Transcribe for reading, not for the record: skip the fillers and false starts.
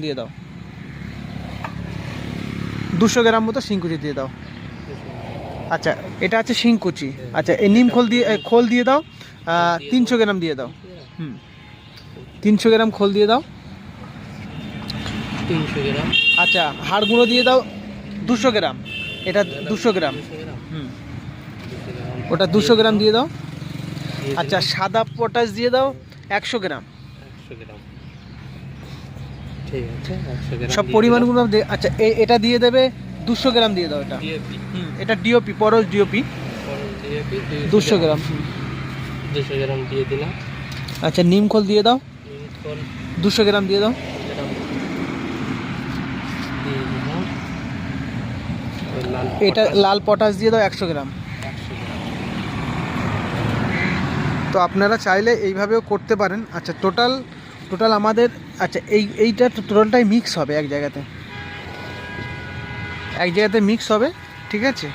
দিয়ে দাও, 200 গ্রাম মতো শিংকুচি দিয়ে দাও। আচ্ছা এটা আছে শিংকুচি। আচ্ছা এই নিম খোল দিয়ে দাও, 300 গ্রাম দিয়ে দাও। 300 গ্রাম খোল দিয়ে দাও। 300 গ্রাম। আচ্ছা হাড় গুঁড়ো দিয়ে দাও 200 গ্রাম। এটা 200 গ্রাম। ওটা 200 গ্রাম দিয়ে দাও। আচ্ছা সাদা পটাশ দিয়ে দাও 100 গ্রাম। 100 গ্রাম, ঠিক আছে 100 গ্রাম সব পরিমাণগুলো আচ্ছা এটা দিয়ে দেবে 200 গ্রাম দিয়ে দাও। এটা ডিএপি, এটা ডিওপি, পরশ ডিওপি 200 গ্রাম। 200 গ্রাম দিয়ে দিলাম। আচ্ছা নিম খোল দিয়ে দাও, নিম খোল 200 গ্রাম দিয়ে দাও। এটা লাল পটাশ দিয়ে দাও 100 গ্রাম। তো আপনারা চাইলে এইভাবেও করতে পারেন। আচ্ছা টোটাল আমাদের, আচ্ছা এইটা টোটালটাই মিক্স হবে এক জায়গাতে মিক্স হবে, ঠিক আছে।